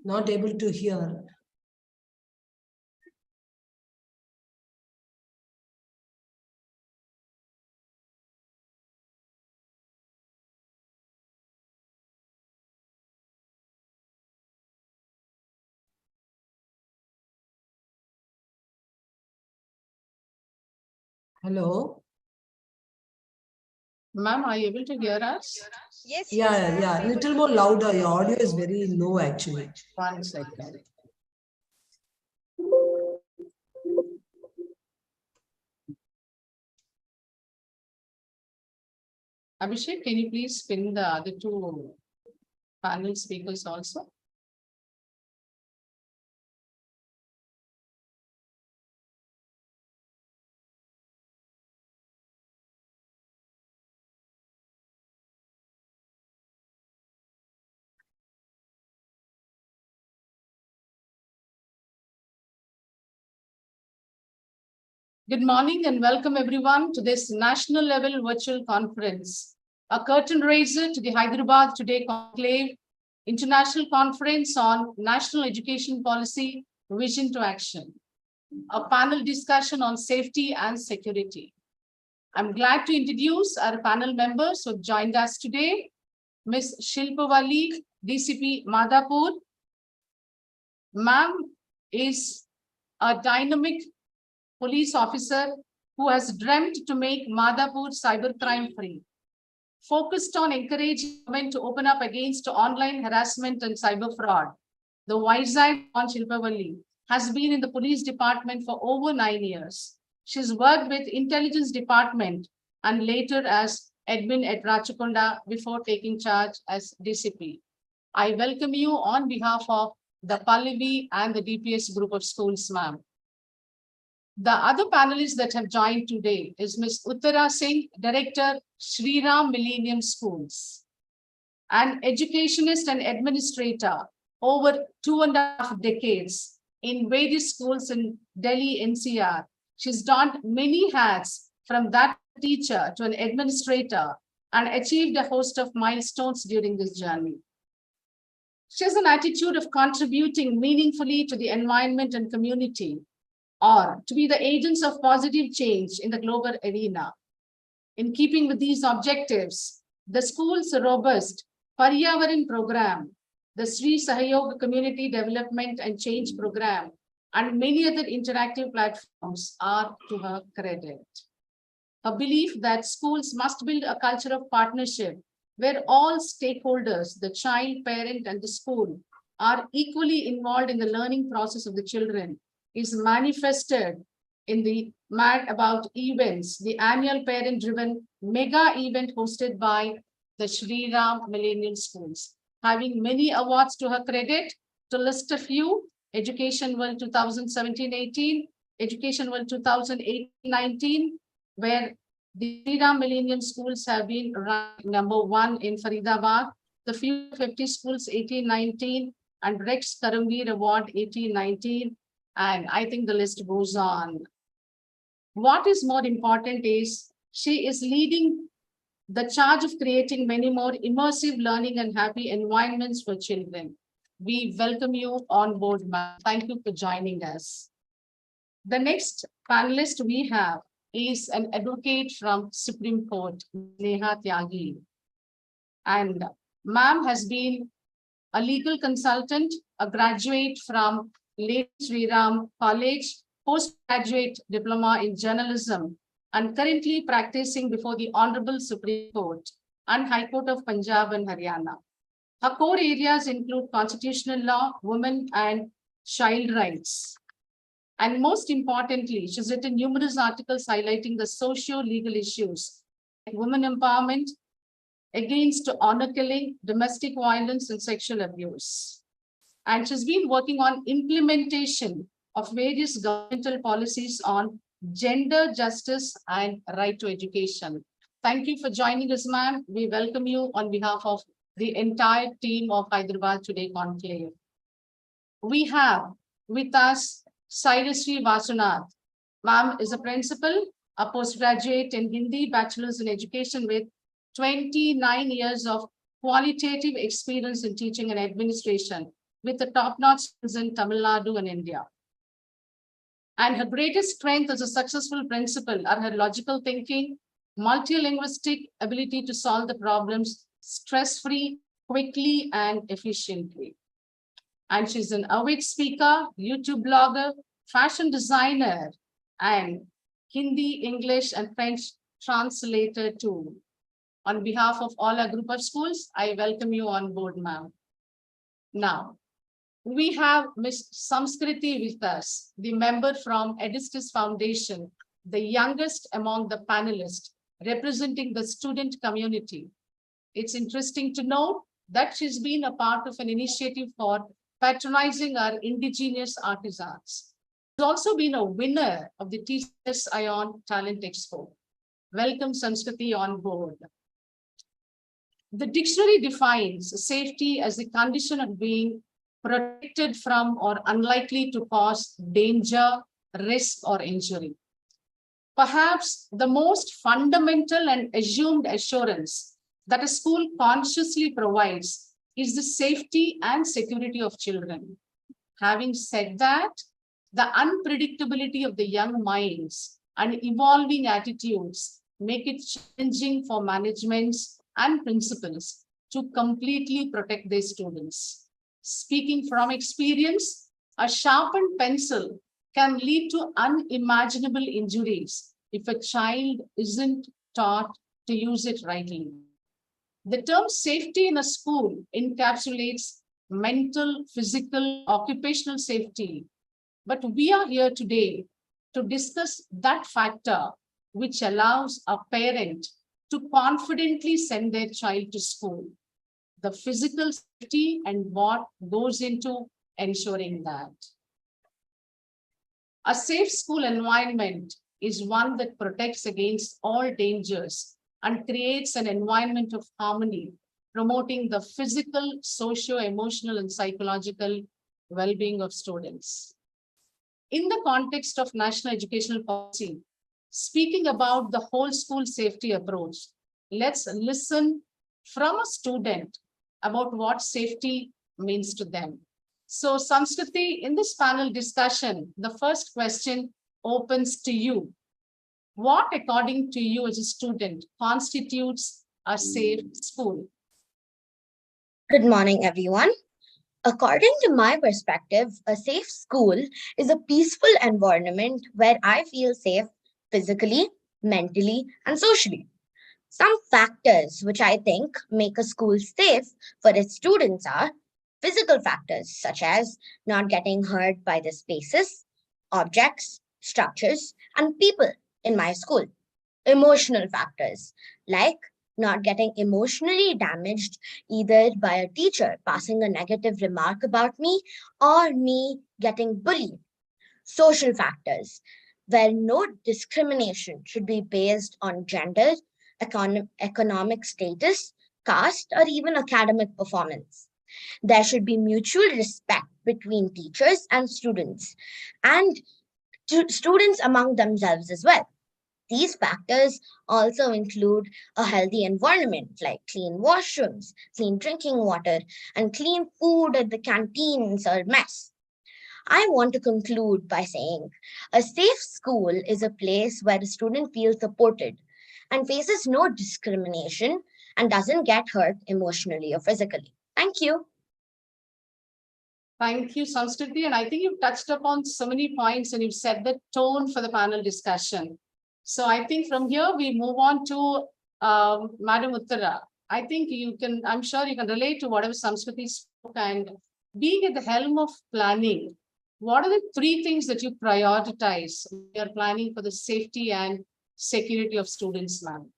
Not able to hear. Hello? Ma'am, are you able to hear us? Yes, Yeah, little more louder. Your audio is very low actually. 1 second. Abhishek, can you please spin the other two panel speakers also? Good morning and welcome everyone to this national level virtual conference, a curtain raiser to the Hyderabad Today Conclave, International Conference on National Education Policy, Vision to Action, a panel discussion on safety and security. I'm glad to introduce our panel members who joined us today. Ms. Shilpavalli, DCP Madhapur. Ma'am is a dynamic police officer who has dreamt to make Madhapur cybercrime free, focused on encouraging women to open up against online harassment and cyber fraud. The Vizag on Shilpavalli has been in the police department for over 9 years. She's worked with intelligence department and later as admin at Rachakonda before taking charge as DCP. I welcome you on behalf of the Pallavi and the DPS group of schools, ma'am. The other panelists that have joined today is Ms. Uttara Singh, Director, Sri Ram Millennium Schools, an educationist and administrator over 2.5 decades in various schools in Delhi NCR. She's donned many hats from that teacher to an administrator and achieved a host of milestones during this journey. She has an attitude of contributing meaningfully to the environment and community, or to be the agents of positive change in the global arena. In keeping with these objectives, the school's robust Paryavaran program, the Sri Sahayog Community Development and Change Program, and many other interactive platforms are to her credit. Her belief that schools must build a culture of partnership where all stakeholders, the child, parent, and the school, are equally involved in the learning process of the children is manifested in the Mad About events, the annual parent-driven mega event hosted by the Sri Ram Millennium Schools, having many awards to her credit. To list a few: Education World 2017-18, Education World 2018-19, where the Sri Ram Millennium Schools have been ranked #1 in Faridabad, the Future 50 Schools 18-19, and Rex Karamveer Award 18-19. And I think the list goes on. What is more important is she is leading the charge of creating many more immersive learning and happy environments for children. We welcome you on board, ma'am. Thank you for joining us. The next panelist we have is an advocate from Supreme Court, Neha Tyagi. And ma'am has been a legal consultant, a graduate from Late Sri Ram College, postgraduate diploma in journalism, and currently practicing before the Honorable Supreme Court and High Court of Punjab and Haryana. Her core areas include constitutional law, women and child rights. And most importantly, she's written numerous articles highlighting the socio-legal issues like women empowerment, against honor killing, domestic violence, and sexual abuse. And she's been working on implementation of various governmental policies on gender justice and right to education. Thank you for joining us, ma'am. We welcome you on behalf of the entire team of Hyderabad Today Conclave. We have with us Sairasri Vasunath. Ma'am is a principal, a postgraduate in Hindi, bachelor's in education with 29 years of qualitative experience in teaching and administration, with the top-notch schools in Tamil Nadu and India. And her greatest strength as a successful principal are her logical thinking, multilinguistic ability to solve the problems stress-free, quickly, and efficiently. And she's an avid speaker, YouTube blogger, fashion designer, and Hindi, English, and French translator too. On behalf of all our group of schools, I welcome you on board, ma'am. Now, we have Ms. Samskriti with us, the member from Edistis Foundation, the youngest among the panelists, representing the student community. It's interesting to know that she's been a part of an initiative for patronizing our indigenous artisans. She's also been a winner of the TCS ION Talent Expo. Welcome, Samskriti, on board. The dictionary defines safety as the condition of being protected from or unlikely to cause danger, risk, or injury. Perhaps the most fundamental and assumed assurance that a school consciously provides is the safety and security of children. Having said that, the unpredictability of the young minds and evolving attitudes make it challenging for managements and principals to completely protect their students. Speaking from experience, a sharpened pencil can lead to unimaginable injuries if a child isn't taught to use it rightly. The term safety in a school encapsulates mental, physical, occupational safety. But we are here today to discuss that factor which allows a parent to confidently send their child to school, the physical safety and what goes into ensuring that. A safe school environment is one that protects against all dangers and creates an environment of harmony, promoting the physical, socio-emotional, and psychological well-being of students. In the context of national educational policy, speaking about the whole school safety approach, let's listen from a student about what safety means to them. So, Samskriti, in this panel discussion, the first question opens to you. What, according to you as a student, constitutes a safe school? Good morning, everyone. According to my perspective, a safe school is a peaceful environment where I feel safe physically, mentally, and socially. Some factors which I think make a school safe for its students are physical factors such as not getting hurt by the spaces, objects, structures, and people in my school. Emotional factors like not getting emotionally damaged either by a teacher passing a negative remark about me or me getting bullied. Social factors where no discrimination should be based on gender, economic status, caste, or even academic performance. There should be mutual respect between teachers and students students among themselves as well. These factors also include a healthy environment like clean washrooms, clean drinking water, and clean food at the canteens or mess. I want to conclude by saying a safe school is a place where a student feels supported and faces no discrimination and doesn't get hurt emotionally or physically. Thank you. Thank you, Samskriti. And I think you've touched upon so many points and you've set the tone for the panel discussion. So I think from here we move on to Madam Uttara. I think I'm sure you can relate to whatever Samskriti spoke, and being at the helm of planning, what are the three things that you prioritize when you're planning for the safety and security of students, ma'am?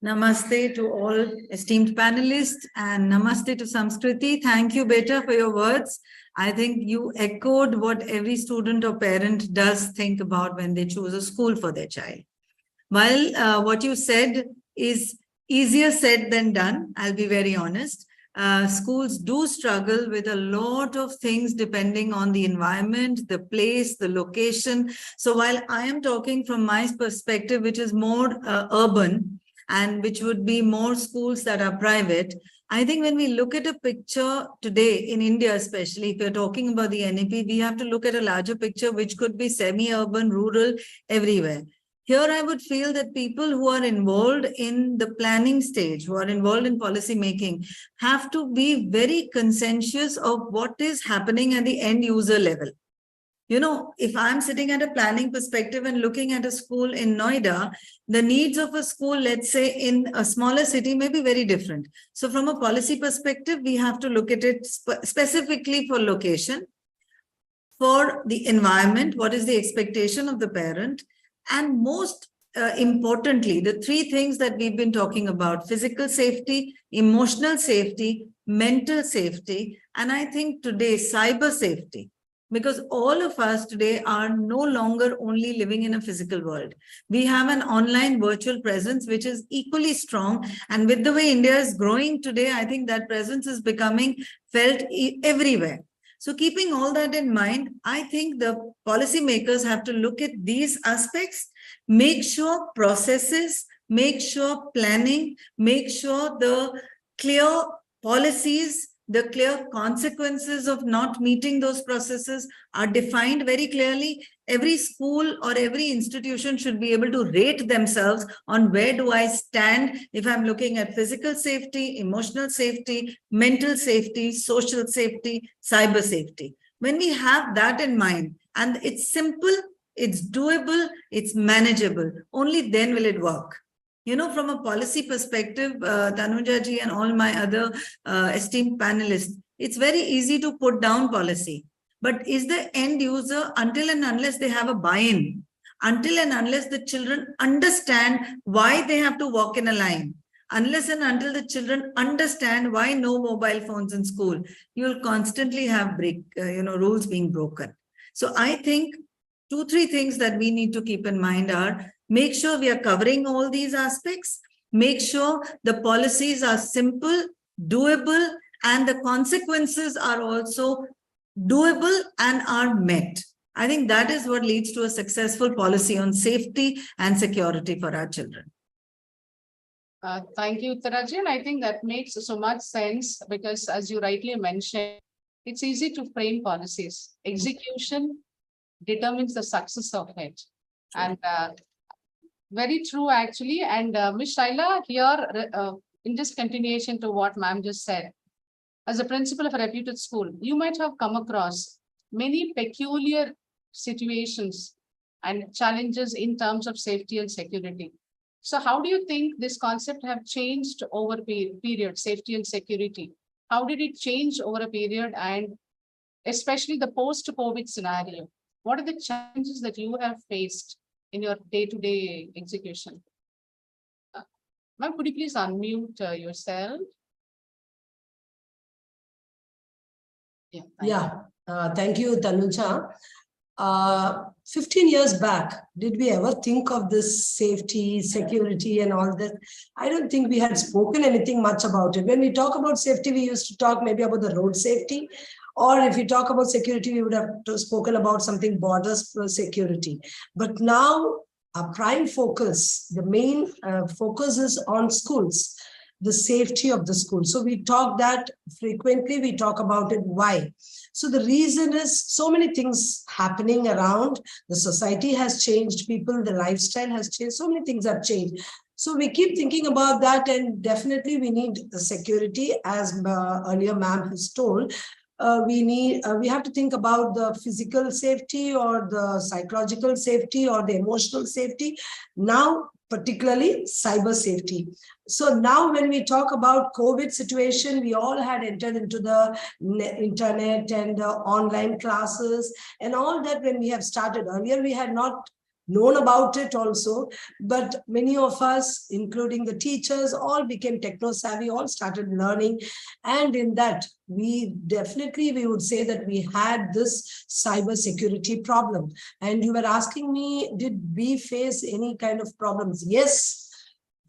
Namaste to all esteemed panelists and namaste to Samskriti. Thank you, Beta, for your words. I think you echoed what every student or parent does think about when they choose a school for their child. While what you said is easier said than done, I'll be very honest. Schools do struggle with a lot of things depending on the environment, the place, the location. So while I am talking from my perspective, which is more urban, and which would be more schools that are private, I think when we look at a picture today in India, especially if we're talking about the NEP, we have to look at a larger picture, which could be semi-urban, rural, everywhere. Here, I would feel that people who are involved in the planning stage, who are involved in policy making, have to be very conscientious of what is happening at the end user level. You know, if I'm sitting at a planning perspective and looking at a school in Noida, the needs of a school, let's say in a smaller city, may be very different. So from a policy perspective, we have to look at it specifically for location, for the environment, what is the expectation of the parent, and most importantly, the three things that we've been talking about: physical safety, emotional safety, mental safety, and I think today cyber safety. Because all of us today are no longer only living in a physical world. We have an online virtual presence, which is equally strong. And with the way India is growing today, I think that presence is becoming felt everywhere. So keeping all that in mind, I think the policymakers have to look at these aspects, make sure processes, make sure planning, make sure the clear policies, the clear consequences of not meeting those processes are defined very clearly. Every school or every institution should be able to rate themselves on where do I stand if I'm looking at physical safety, emotional safety, mental safety, social safety, cyber safety. When we have that in mind, and it's simple, it's doable, it's manageable, only then will it work. You know, from a policy perspective, Tanuja ji and all my other esteemed panelists, it's very easy to put down policy. But is the end user, until and unless they have a buy-in, until and unless the children understand why they have to walk in a line, unless and until the children understand why no mobile phones in school, you'll constantly have rules being broken. So I think 2-3 things that we need to keep in mind are: make sure we are covering all these aspects, make sure the policies are simple, doable, and the consequences are also doable and are met. I think that is what leads to a successful policy on safety and security for our children. Thank you, Uttaraji. And I think that makes so much sense because, as you rightly mentioned, it's easy to frame policies. Execution determines the success of it. And very true, actually. And Ms. Shaila, here, in just continuation to what ma'am just said, as a principal of a reputed school, you might have come across many peculiar situations and challenges in terms of safety and security. So how do you think this concept have changed over period, safety and security? How did it change over a period, and especially the post-COVID scenario? What are the challenges that you have faced in your day-to-day execution? Ma'am, could you please unmute yourself? Thank you, Tanuja. 15 years back, did we ever think of this safety, security, and all that? I don't think we had spoken anything much about it. When we talk about safety, we used to talk maybe about the road safety, or if you talk about security, we would have spoken about something border security. But now our prime focus, the main focus is on schools, the safety of the school. So we talk that frequently, we talk about it. Why? So the reason is so many things happening around. The society has changed, people, the lifestyle has changed, so many things have changed. So we keep thinking about that, and definitely we need the security, as earlier ma'am has told. We have to think about the physical safety or the psychological safety or the emotional safety. Now, particularly cyber safety. So now when we talk about COVID situation, we all had entered into the internet and online classes and all that. When we have started earlier, we had not known about it also, but many of us, including the teachers, all became techno savvy, all started learning. And in that, we would say that we had this cyber security problem. And you were asking me, did we face any kind of problems? Yes,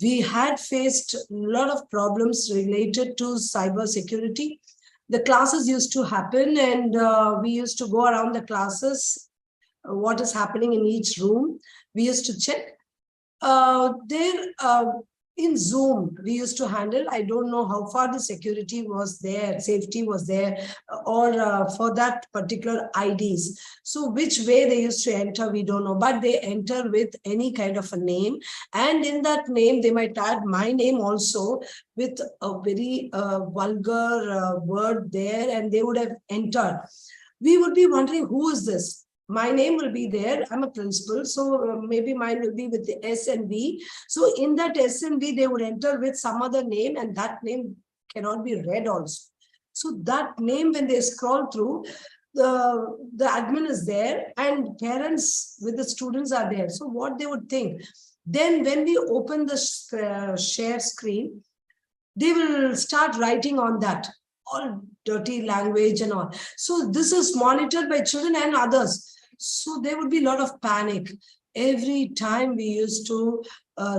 we had faced a lot of problems related to cyber security. The classes used to happen, and we used to go around the classes, what is happening in each room. We used to check. in Zoom, we used to handle. I don't know how far the security was there, safety was there, or for that particular IDs. So which way they used to enter, we don't know. But they enter with any kind of a name. And in that name, they might add my name also with a very vulgar word there, and they would have entered. We would be wondering, who is this? My name will be there. I'm a principal, so maybe mine will be with the S and V. So in that S and V, they would enter with some other name, and that name cannot be read also. So that name, when they scroll through, the admin is there and parents with the students are there. So what they would think? Then when we open the share screen, they will start writing on that, all dirty language and all. So this is monitored by children and others. So there would be a lot of panic. Every time we used to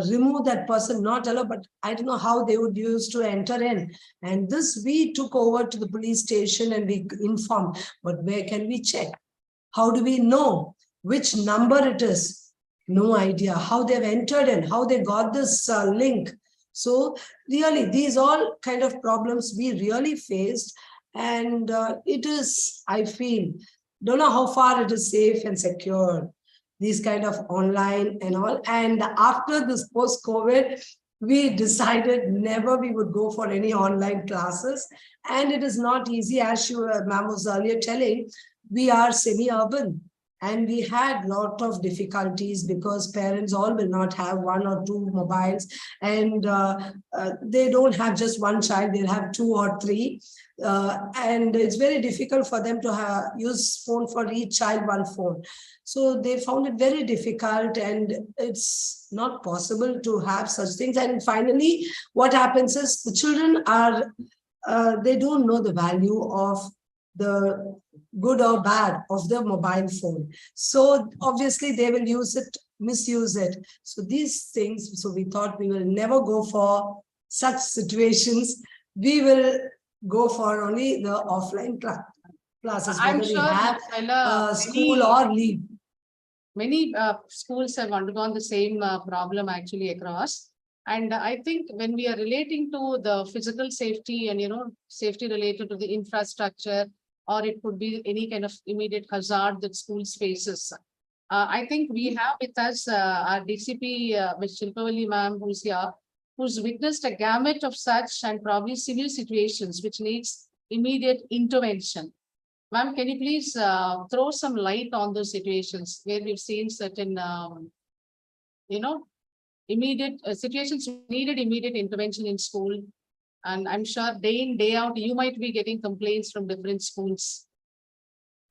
remove that person, not allow, but I don't know how they would use to enter in. And this we took over to the police station and we informed, but where can we check? How do we know which number it is? No idea how they've entered in, how they got this link. So really, these all kind of problems we really faced. And it is, I feel, don't know how far it is safe and secure, these kind of online and all. And after this post-COVID, we decided never we would go for any online classes. And it is not easy, as you, ma'am was earlier telling, we are semi-urban. And we had a lot of difficulties because parents all will not have one or two mobiles, and they don't have just one child, they'll have two or three. And it's very difficult for them to use phone for each child, one phone. So they found it very difficult, and it's not possible to have such things. And finally, what happens is the children are, they don't know the value of the good or bad of the mobile phone. So obviously they will use it, misuse it. So these things, so we thought we will never go for such situations. We will go for only the offline classes, I'm whether sure we have school or leave. Many schools have undergone the same problem actually across. And I think when we are relating to the physical safety and, safety related to the infrastructure, or it could be any kind of immediate hazard that schools faces. I think we have with us our DCP, Ms. Shilpavalli ma'am, who's here, who's witnessed a gamut of such and probably severe situations which needs immediate intervention. Ma'am, can you please throw some light on those situations where we've seen certain, immediate situations needed immediate intervention in school? And I'm sure day in, day out, you might be getting complaints from different schools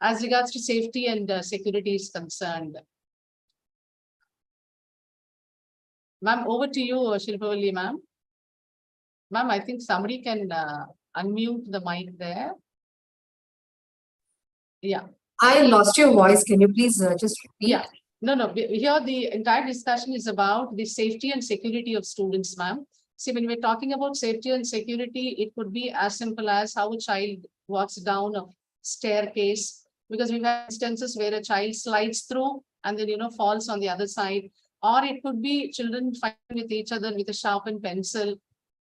as regards to safety and security is concerned. Ma'am, over to you, Shilpavalli ma'am. Ma'am, I think somebody can unmute the mic there. Yeah. I lost your voice. Can you please just repeat? Yeah. No. Here the entire discussion is about the safety and security of students, ma'am. See, when we're talking about safety and security, it could be as simple as how a child walks down a staircase, because we've had instances where a child slides through and then, falls on the other side. Or it could be children fighting with each other with a sharpened pencil.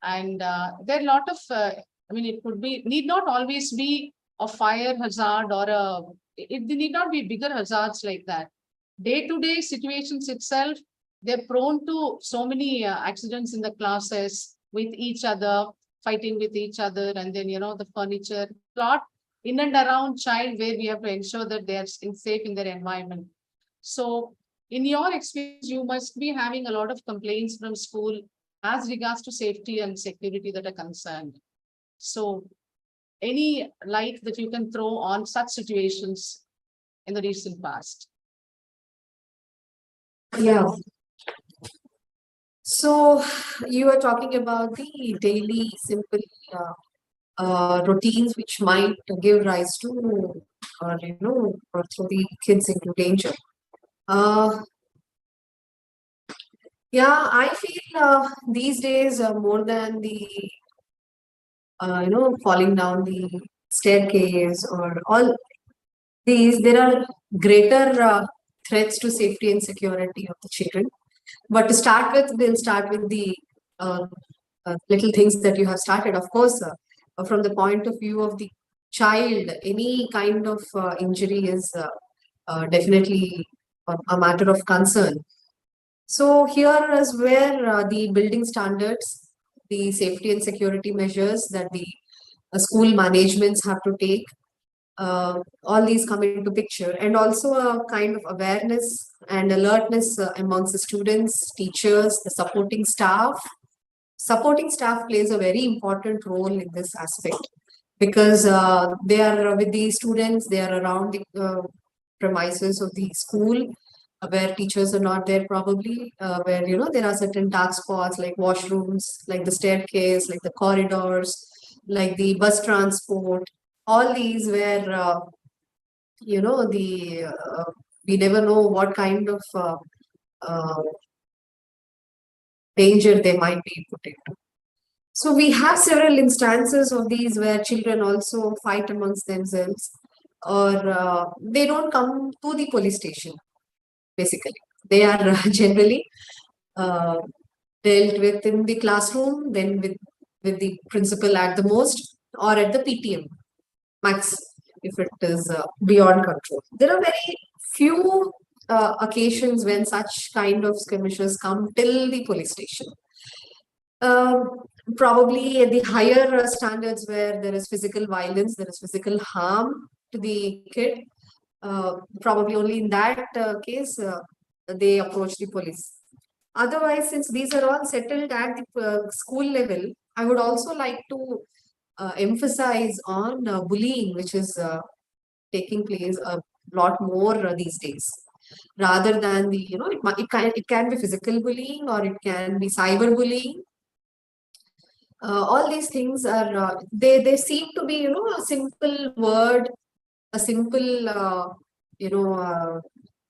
And there are a lot of, it could be, need not always be a fire hazard or it need not be bigger hazards like that. Day-to-day situations itself, they're prone to so many accidents in the classes with each other, fighting with each other, and then, the furniture, lot in and around child where we have to ensure that they are safe in their environment. So in your experience, you must be having a lot of complaints from school as regards to safety and security that are concerned. So any light that you can throw on such situations in the recent past? Yeah. So you are talking about the daily simple routines which might give rise to, or throw the kids into danger. Yeah, I feel these days more than the falling down the staircase or all these, there are greater threats to safety and security of the children. But to start with, they'll start with the little things that you have started. Of course, from the point of view of the child, any kind of injury is definitely a matter of concern. So here is where the building standards, the safety and security measures that the school managements have to take, all these come into picture, and also a kind of awareness and alertness amongst the students, teachers, the supporting staff. Supporting staff plays a very important role in this aspect because they are with the students, they are around the premises of the school where teachers are not there probably, where there are certain dark spots like washrooms, like the staircase, like the corridors, like the bus transport, all these where the we never know what kind of danger they might be put into. So we have several instances of these where children also fight amongst themselves, or they don't come to the police station. Basically, they are generally uh, dealt with in the classroom, then with the principal at the most, or at the PTM max if it is beyond control. There are very few occasions when such kind of skirmishes come till the police station. Probably at the higher standards where there is physical violence, there is physical harm to the kid. Probably only in that case they approach the police. Otherwise, since these are all settled at the school level, I would also like to emphasize on bullying, which is taking place a lot more these days. Rather than the, it can be physical bullying or it can be cyber bullying. All these things are they seem to be a simple word, a simple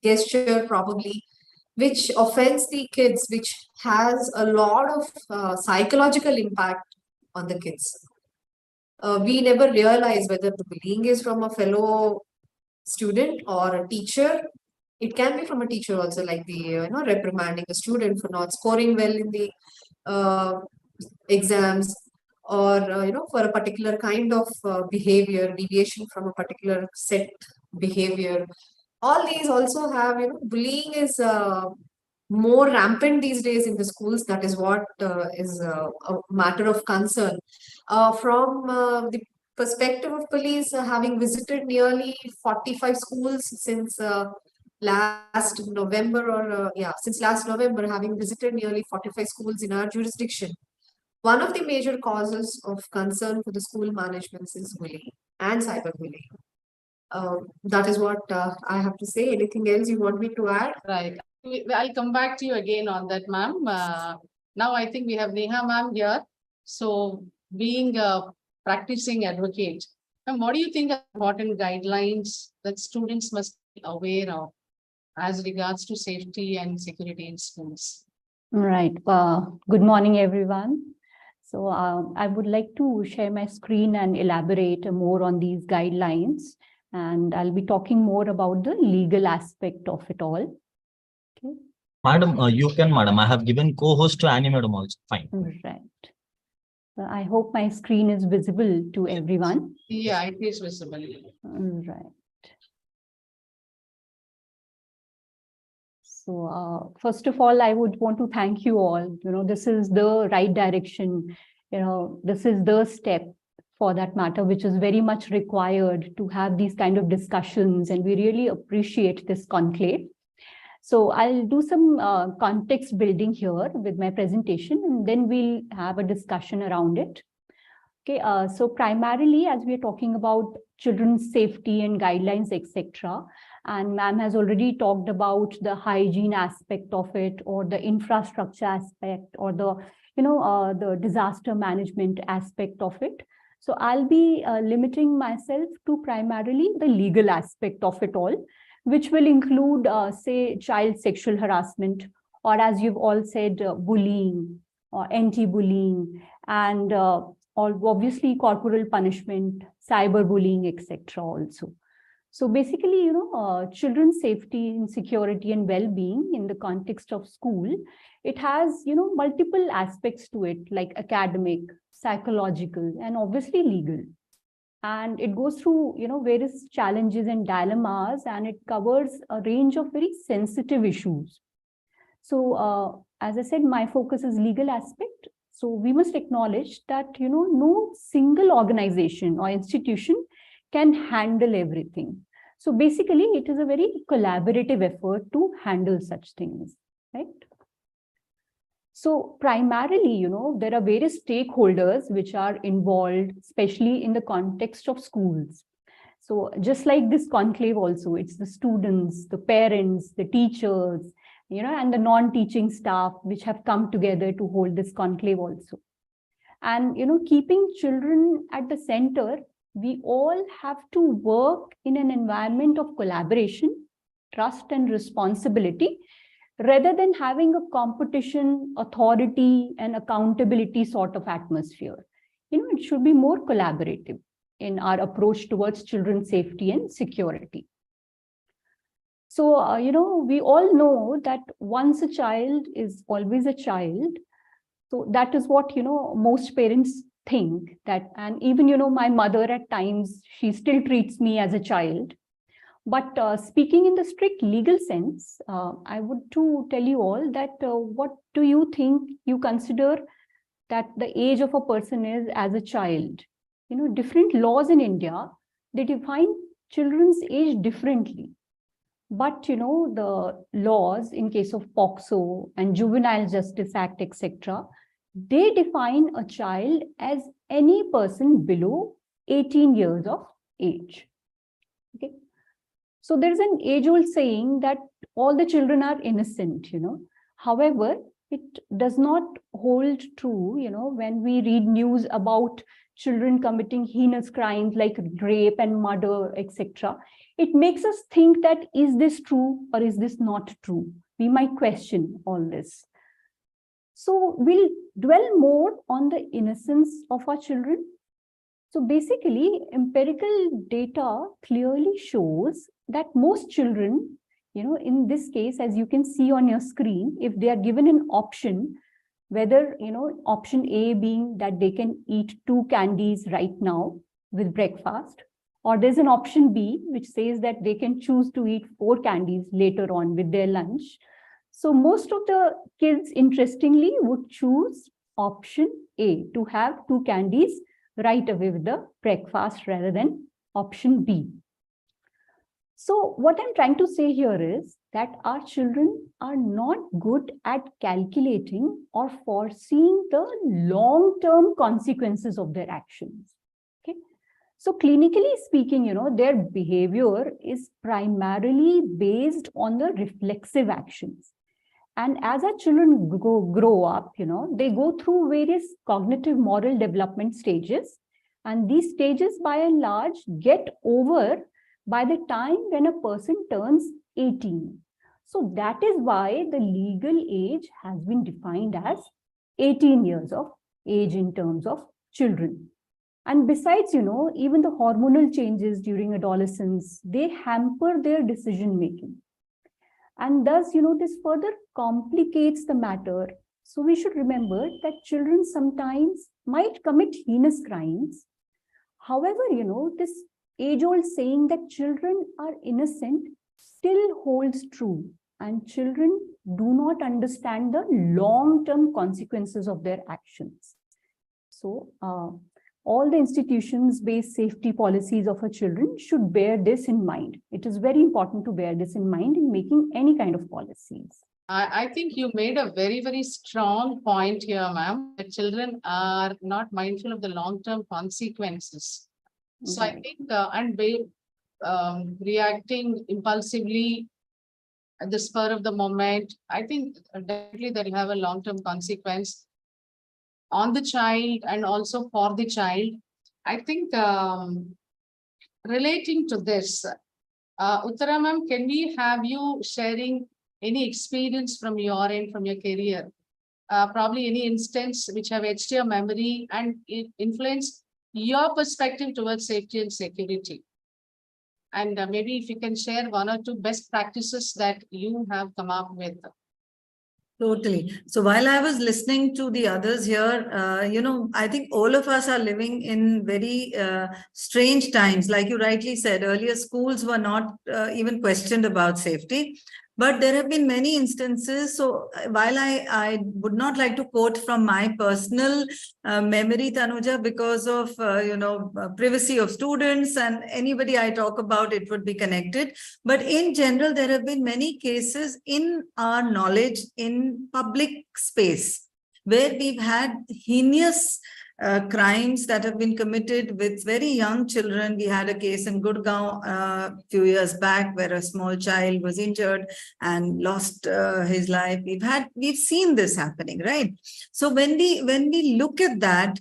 gesture probably, which offends the kids, which has a lot of psychological impact on the kids. We never realize whether the bullying is from a fellow student or a teacher. It can be from a teacher also, like the reprimanding a student for not scoring well in the exams, or for a particular kind of behavior, deviation from a particular set behavior. All these also have, bullying is more rampant these days in the schools. That is what is a matter of concern. From the perspective of police, having visited nearly 45 schools since last November, or since last November, having visited nearly 45 schools in our jurisdiction, one of the major causes of concern for the school managements is bullying and cyberbullying. That is what I have to say. Anything else you want me to add? Right. I'll come back to you again on that, ma'am. Now I think we have Neha ma'am here. So being a practicing advocate, ma'am, what do you think are important guidelines that students must be aware of as regards to safety and security in schools? Right. Good morning, everyone. So I would like to share my screen and elaborate more on these guidelines. And I'll be talking more about the legal aspect of it all. Okay. Madam, you can, madam. I have given co-host to Annie madam also. Fine. Right. I hope my screen is visible to everyone. Yeah, it is visible. Right. So first of all, I would want to thank you all. This is the right direction. This is the step for that matter, which is very much required to have these kind of discussions. And we really appreciate this conclave. So I'll do some context building here with my presentation, and then we'll have a discussion around it. Okay, so primarily, as we are talking about children's safety and guidelines, etc., and ma'am has already talked about the hygiene aspect of it, or the infrastructure aspect, or the disaster management aspect of it. So I'll be limiting myself to primarily the legal aspect of it all, which will include, say, child sexual harassment, or as you've all said, bullying or anti-bullying, and obviously corporal punishment, cyberbullying, etc. also. So basically, children's safety and security and well-being in the context of school, it has, multiple aspects to it, like academic, psychological, and obviously legal. And it goes through, various challenges and dilemmas, and it covers a range of very sensitive issues. So as I said, my focus is legal aspect. So we must acknowledge that, no single organization or institution can handle everything. So basically, it is a very collaborative effort to handle such things, right? So primarily, there are various stakeholders which are involved, especially in the context of schools. So just like this conclave also, it's the students, the parents, the teachers, and the non-teaching staff which have come together to hold this conclave also. And, keeping children at the center, we all have to work in an environment of collaboration, trust, and responsibility, rather than having a competition, authority, and accountability sort of atmosphere. It should be more collaborative in our approach towards children's safety and security. So, we all know that once a child is always a child. So that is what, most parents think that, and even, my mother at times, she still treats me as a child. But speaking in the strict legal sense, I would to tell you all that what do you think you consider that the age of a person is as a child? Different laws in India, they define children's age differently. But, the laws in case of POCSO and Juvenile Justice Act, etc., they define a child as any person below 18 years of age. Okay. So there's an age-old saying that all the children are innocent, However, it does not hold true, when we read news about children committing heinous crimes like rape and murder, etc. It makes us think that, is this true or is this not true? We might question all this. So we'll dwell more on the innocence of our children. So basically, empirical data clearly shows that most children, in this case, as you can see on your screen, if they are given an option, whether, option A being that they can eat 2 candies right now with breakfast, or there's an option B, which says that they can choose to eat 4 candies later on with their lunch. So most of the kids, interestingly, would choose option A, to have 2 candies right away with the breakfast rather than option B. So what I'm trying to say here is that our children are not good at calculating or foreseeing the long-term consequences of their actions. Okay. So clinically speaking, their behavior is primarily based on the reflexive actions. And as our children grow up, they go through various cognitive moral development stages. And these stages, by and large, get over by the time when a person turns 18. So that is why the legal age has been defined as 18 years of age in terms of children. And besides, even the hormonal changes during adolescence, they hamper their decision making. And thus, this further complicates the matter. So we should remember that children sometimes might commit heinous crimes. However, this age-old saying that children are innocent still holds true, and children do not understand the long-term consequences of their actions. So all the institutions-based safety policies of our children should bear this in mind. It is very important to bear this in mind in making any kind of policies. I think you made a very, very strong point here, ma'am. The children are not mindful of the long-term consequences. So I think, reacting impulsively at the spur of the moment, I think definitely that will have a long-term consequence on the child and also for the child. I think relating to this, Uttara ma'am, can we have you sharing any experience from your end, from your career? Probably any instance which have etched your memory and it influenced your perspective towards safety and security. And maybe if you can share one or two best practices that you have come up with. Totally. So while I was listening to the others here, I think all of us are living in very strange times. Like you rightly said earlier, schools were not even questioned about safety. But there have been many instances. So while I would not like to quote from my personal memory, Tanuja, because of, privacy of students and anybody I talk about, it would be connected. But in general, there have been many cases in our knowledge in public space where we've had heinous crimes that have been committed with very young children. We had a case in Gurgaon a few years back where a small child was injured and lost his life. We've seen this happening, right? So when we look at that,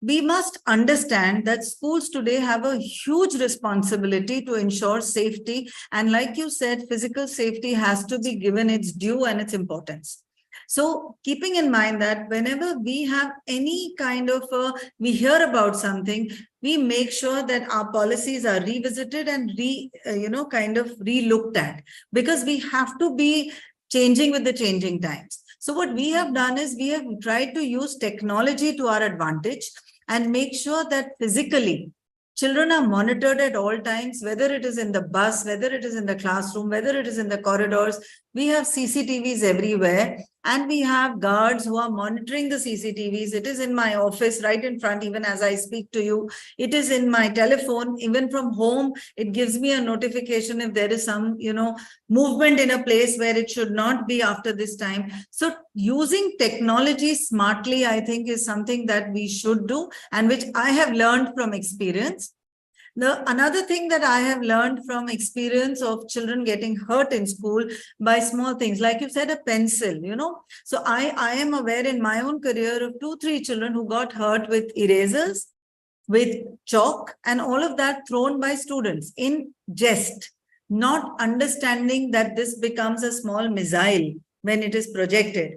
we must understand that schools today have a huge responsibility to ensure safety. And like you said, physical safety has to be given its due and its importance. So keeping in mind that whenever we have any kind of we hear about something, we make sure that our policies are revisited and re-looked at, because we have to be changing with the changing times. So what we have done is we have tried to use technology to our advantage and make sure that physically children are monitored at all times, whether it is in the bus, whether it is in the classroom, whether it is in the corridors. We have CCTVs everywhere, and we have guards who are monitoring the CCTVs. It is in my office right in front, even as I speak to you. It is in my telephone, even from home. It gives me a notification if there is some, movement in a place where it should not be after this time. So using technology smartly, I think, is something that we should do, and which I have learned from experience. Another thing that I have learned from experience of children getting hurt in school by small things, like you said, a pencil, So I am aware in my own career of 2-3 children who got hurt with erasers, with chalk, and all of that thrown by students in jest, not understanding that this becomes a small missile when it is projected,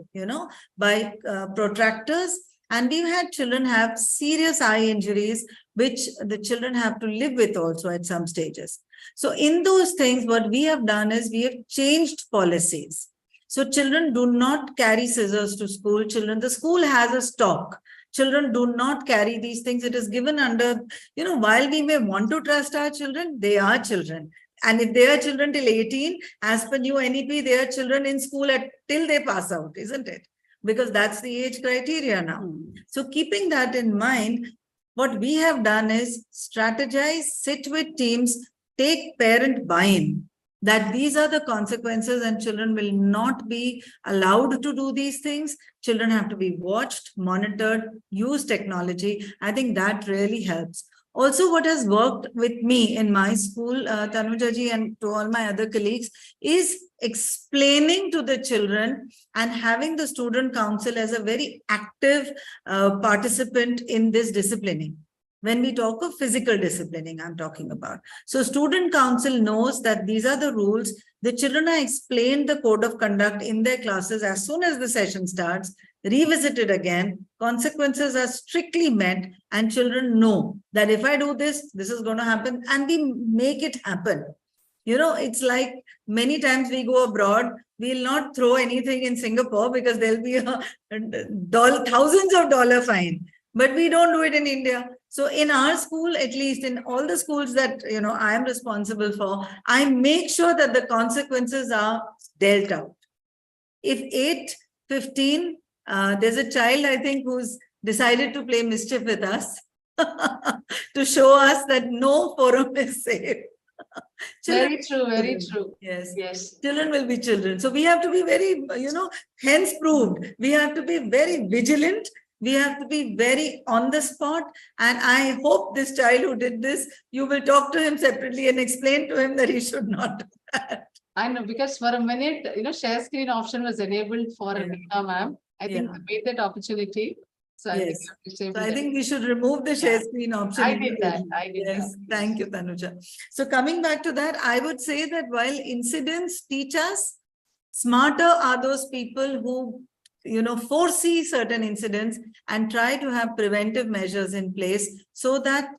by protractors. And we've had children have serious eye injuries, which the children have to live with also at some stages. So in those things, what we have done is we have changed policies. So children do not carry scissors to school. The school has a stock. Children do not carry these things. It is given under, while we may want to trust our children, they are children. And if they are children till 18, as per new NEP, they are children in school till they pass out, isn't it? Because that's the age criteria now. So keeping that in mind, what we have done is strategize, sit with teams, take parent buy-in, that these are the consequences and children will not be allowed to do these things. Children have to be watched, monitored, use technology. I think that really helps. Also, what has worked with me in my school, Tanuja ji, and to all my other colleagues, is explaining to the children and having the student council as a very active participant in this disciplining. When we talk of physical disciplining, I'm talking about. So student council knows that these are the rules. The children are explained the code of conduct in their classes as soon as the session starts, revisited again, consequences are strictly met, and children know that if I do this, this is going to happen, and we make it happen. It's like many times we go abroad, we'll not throw anything in Singapore because there'll be thousands of dollar fine, but we don't do it in India. So in our school, at least in all the schools that, I am responsible for, I make sure that the consequences are dealt out. If 8:15, there's a child, I think, who's decided to play mischief with us to show us that no forum is safe. Very true, very true. Yes. Children will be children. So we have to be very, hence proved. We have to be very vigilant. We have to be very on the spot. And I hope this child who did this, you will talk to him separately and explain to him that he should not do that. I know, because for a minute, share screen option was enabled for Rita ma'am. I think I made that opportunity. So I think we should remove the share screen option. I did that. Thank you, Tanuja. So coming back to that, I would say that while incidents teach us, smarter are those people who, foresee certain incidents and try to have preventive measures in place so that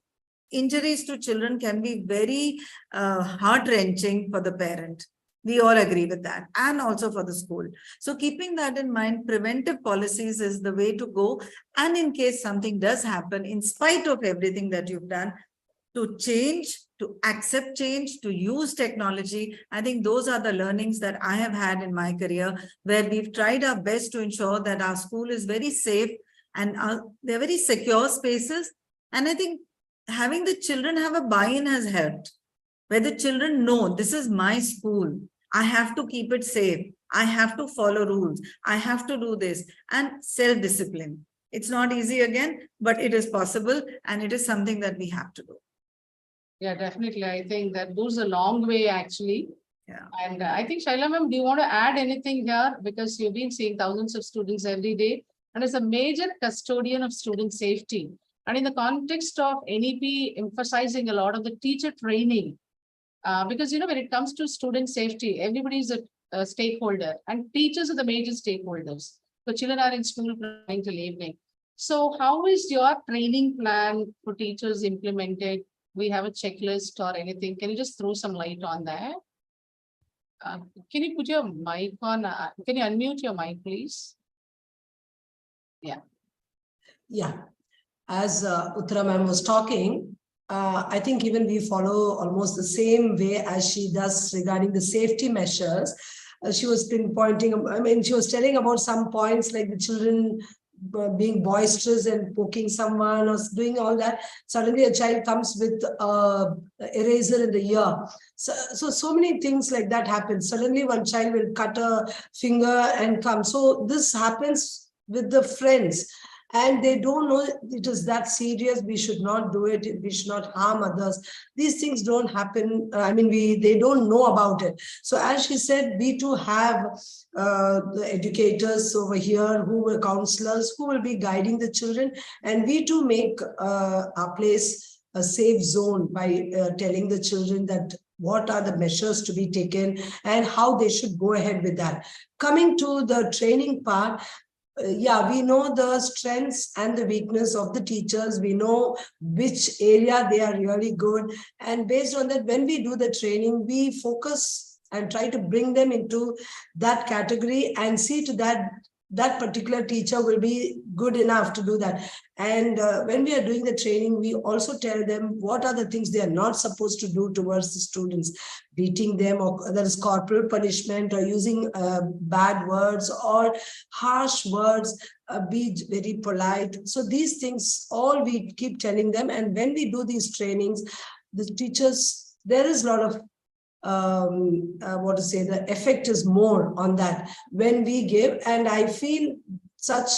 injuries to children can be very heart-wrenching for the parent. We all agree with that, and also for the school. So keeping that in mind, preventive policies is the way to go. And in case something does happen, in spite of everything that you've done, to change, to accept change, to use technology. I think those are the learnings that I have had in my career, where we've tried our best to ensure that our school is very safe and they're very secure spaces. And I think having the children have a buy-in has helped, where the children know this is my school. I have to keep it safe. I have to follow rules. I have to do this, and self-discipline. It's not easy again, but it is possible, and it is something that we have to do. Yeah, definitely. I think that goes a long way, actually. Yeah. And I think, Shaila ma'am, do you want to add anything here? Because you've been seeing thousands of students every day, and as a major custodian of student safety. And in the context of NEP emphasizing a lot of the teacher training, because, when it comes to student safety, everybody is a stakeholder, and teachers are the major stakeholders. So children are in school from morning till evening. So how is your training plan for teachers implemented? We have a checklist or anything? Can you just throw some light on that? Can you put your mic on? Can you unmute your mic, please? Yeah. Yeah. As Uttara ma'am was talking, I think even we follow almost the same way as she does regarding the safety measures. She was pinpointing, she was telling about some points like the children being boisterous and poking someone or doing all that. Suddenly a child comes with eraser in the ear. So many things like that happen. Suddenly one child will cut a finger and come. So this happens with the friends. And they don't know it is that serious. We should not do it. We should not harm others. These things don't happen. They don't know about it. So as she said, we too have the educators over here who were counselors who will be guiding the children. And we too make our place a safe zone by telling the children that what are the measures to be taken and how they should go ahead with that. Coming to the training part, we know the strengths and the weakness of the teachers. We know which area they are really good. And based on that, when we do the training, we focus and try to bring them into that category and see to that that particular teacher will be good enough to do that. And when we are doing the training, we also tell them what are the things they are not supposed to do towards the students, beating them, or that is corporal punishment, or using bad words or harsh words, be very polite. So these things all we keep telling them. And when we do these trainings, the teachers, there is a lot of the effect is more on that when we give. And I feel such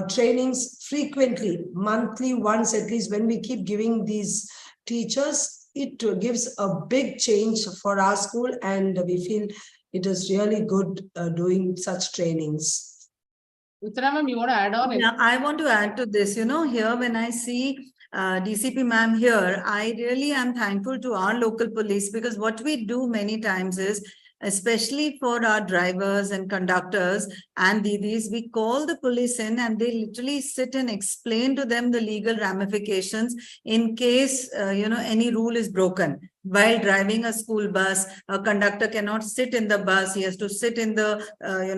trainings frequently, monthly once at least, when we keep giving these teachers, it gives a big change for our school, and we feel it is really good doing such trainings. Uttara ma'am, you want to add on? Yeah, I want to add to this. Here when I see DCP ma'am here, I really am thankful to our local police, because what we do many times is, especially for our drivers and conductors and didis, we call the police in and they literally sit and explain to them the legal ramifications in case, any rule is broken. While driving a school bus, a conductor cannot sit in the bus. He has to sit in the,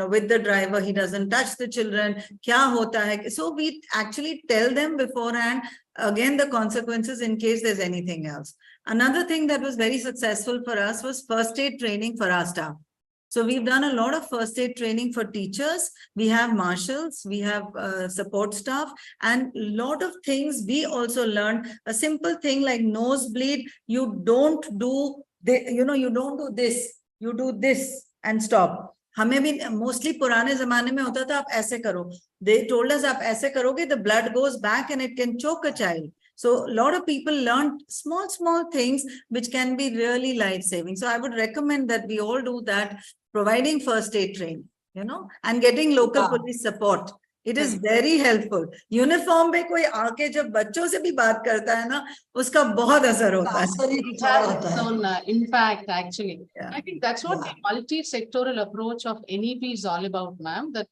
with the driver. He doesn't touch the children. Kya hota hai? So we actually tell them beforehand, again, the consequences in case there's anything else. Another thing that was very successful for us was first aid training for our staff. So we've done a lot of first aid training for teachers. We have marshals, we have support staff, and a lot of things we also learned. A simple thing like nosebleed, you don't do this, you do this and stop. हमें भी mostly पुराने ज़माने में होता था, आप ऐसे करो. They told us, आप ऐसे करोगे, the blood goes back and it can choke a child. So a lot of people learned small things which can be really life-saving. So I would recommend that we all do that, providing first aid training, and getting local police support. It is very helpful. Uniform पे कोई आके जब बच्चों से भी बात करता है ना, उसका बहुत असर होता है. It has its own impact, actually. Yeah. I think that's what the multi-sectoral approach of NEP is all about, ma'am. That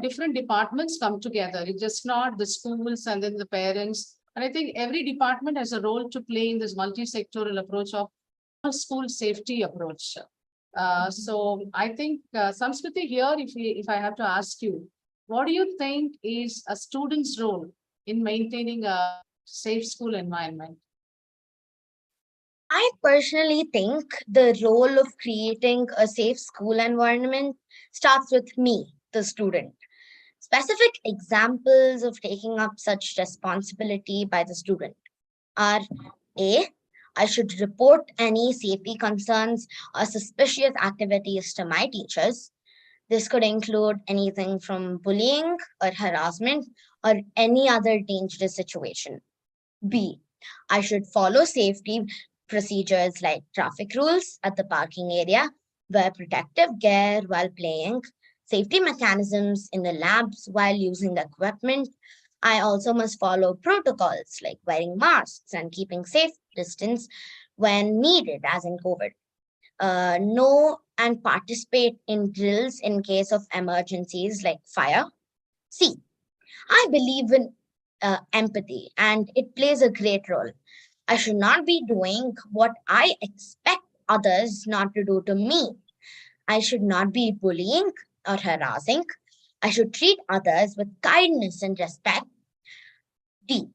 different departments come together. It's just not the schools and then the parents And I think every department has a role to play in this multi-sectoral approach of school safety approach. So I think Samskriti here, if I have to ask you, what do you think is a student's role in maintaining a safe school environment? I personally think the role of creating a safe school environment starts with me, the student. Specific examples of taking up such responsibility by the student are A, I should report any safety concerns or suspicious activities to my teachers. This could include anything from bullying or harassment or any other dangerous situation. B, I should follow safety procedures like traffic rules at the parking area, wear protective gear while playing, safety mechanisms in the labs while using equipment. I also must follow protocols like wearing masks and keeping safe distance when needed, as in COVID. Know and participate in drills in case of emergencies like fire. C, I believe in empathy and it plays a great role. I should not be doing what I expect others not to do to me. I should not be bullying or harassing. I should treat others with kindness and respect. D,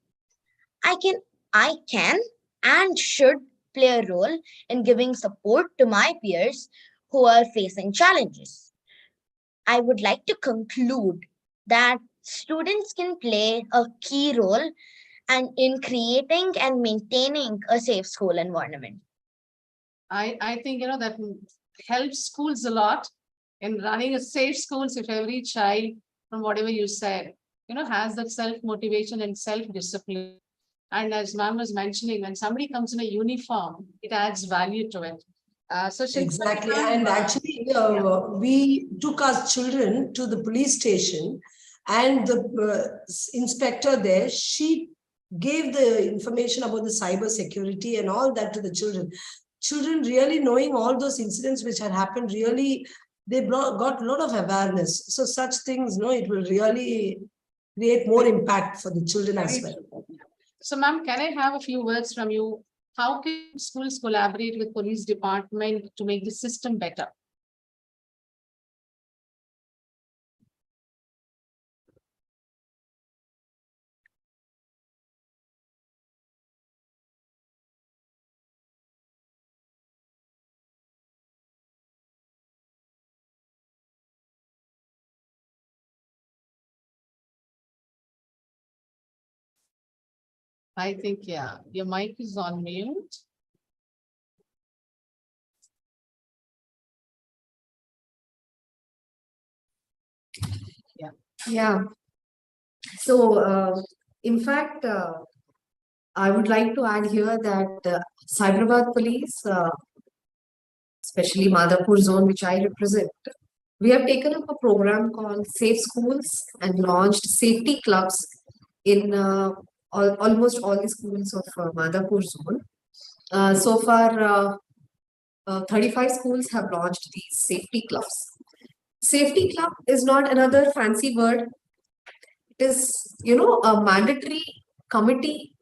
I can and should play a role in giving support to my peers who are facing challenges. I would like to conclude that students can play a key role and in creating and maintaining a safe school environment. I think, that helps schools a lot in running a safe schools if every child, from whatever you said, has that self-motivation and self-discipline. And as ma'am was mentioning, when somebody comes in a uniform, it adds value to it. So Exactly. And actually, we took our children to the police station, and the inspector there, she gave the information about the cyber security and all that to the children. Children really knowing all those incidents which had happened, really, they got a lot of awareness. So such things, it will really create more impact for the children as well. So ma'am, can I have a few words from you? How can schools collaborate with police department to make the system better? I think, yeah, your mic is on mute. Yeah. So, in fact, I would like to add here that Cyberabad Police, especially Madhapur zone, which I represent, we have taken up a program called Safe Schools and launched safety clubs in almost all the schools of Madhapur zone. So far, 35 schools have launched these safety clubs. Safety club is not another fancy word. It is, a mandatory committee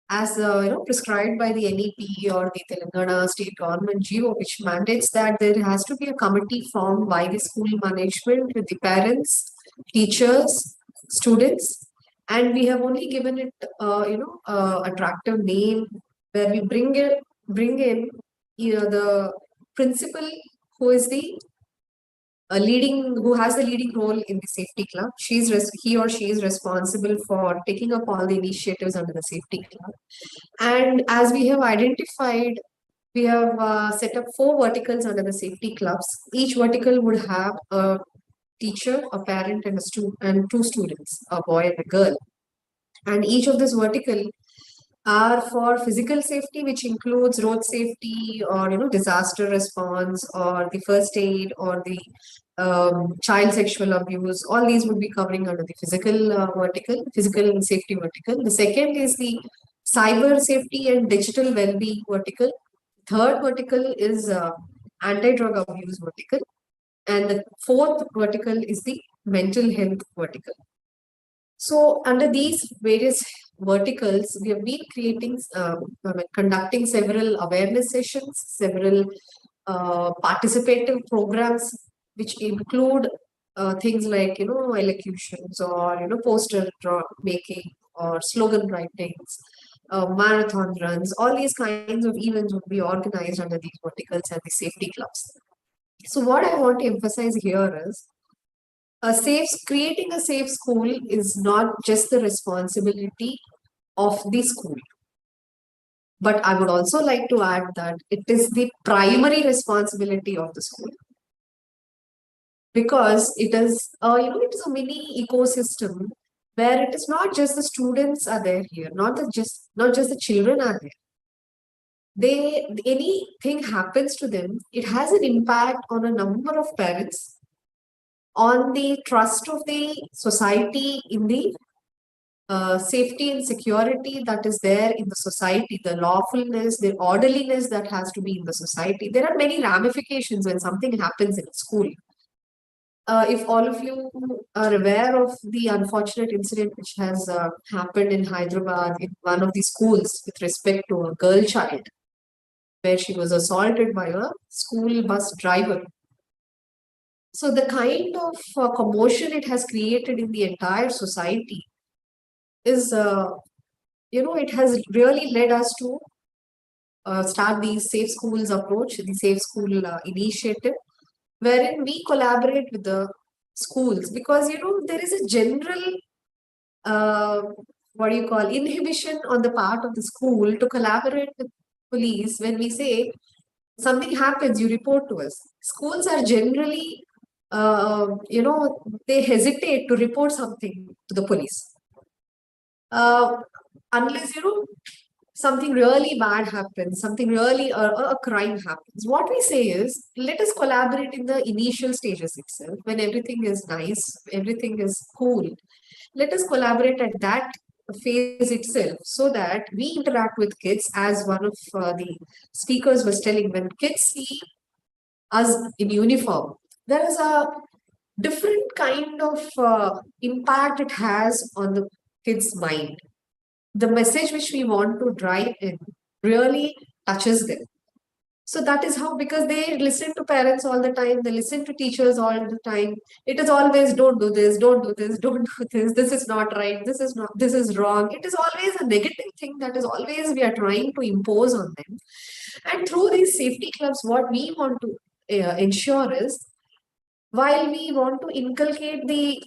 as prescribed by the NEP or the Telangana state government GO, which mandates that there has to be a committee formed by the school management with the parents, teachers, students, and we have only given it, attractive name where we bring in, the principal who is who has the leading role in the safety club. He or she is responsible for taking up all the initiatives under the safety club. And as we have identified, we have set up 4 verticals under the safety clubs. Each vertical would have a teacher, a parent, and 2 students, a boy and a girl. And each of this vertical are for physical safety, which includes road safety or disaster response or the first aid or the child sexual abuse. All these would be covering under the physical safety vertical. The second is the cyber safety and digital well-being vertical. Third vertical is anti-drug abuse vertical, and the fourth vertical is the mental health vertical. So under these various verticals, we have been conducting several awareness sessions, several participative programs, which include things like, elocutions or, poster making or slogan writings, marathon runs, all these kinds of events would be organized under these verticals and the safety clubs. So what I want to emphasize here is creating a safe school is not just the responsibility of the school. But I would also like to add that it is the primary responsibility of the school. Because it is, it is a mini ecosystem where it is not just the students are there here, not just the children are there. Anything happens to them, it has an impact on a number of parents, on the trust of the society in the safety and security that is there in the society, the lawfulness, the orderliness that has to be in the society. There are many ramifications when something happens in school. If all of you are aware of the unfortunate incident which has happened in Hyderabad in one of the schools with respect to a girl child, where she was assaulted by a school bus driver. So the kind of commotion it has created in the entire society is, it has really led us to start the Safe Schools approach, the Safe School initiative, wherein we collaborate with the schools, because there is a general inhibition on the part of the school to collaborate with police. When we say something happens, you report to us. Schools are generally they hesitate to report something to the police unless something really bad happens, something really a crime happens. What we say is, let us collaborate in the initial stages itself, when everything is nice, everything is cool. Let us collaborate at that phase itself, so that we interact with kids, as one of the speakers was telling. When kids see us in uniform, there is a different kind of impact it has on the kids' mind. The message which we want to drive in really touches them. So that is how, because they listen to parents all the time, they listen to teachers all the time. It is always, don't do this, don't do this, don't do this is not right, this is wrong. It is always a negative thing that is always we are trying to impose on them. And through these safety clubs, what we want to ensure is, while we want to inculcate the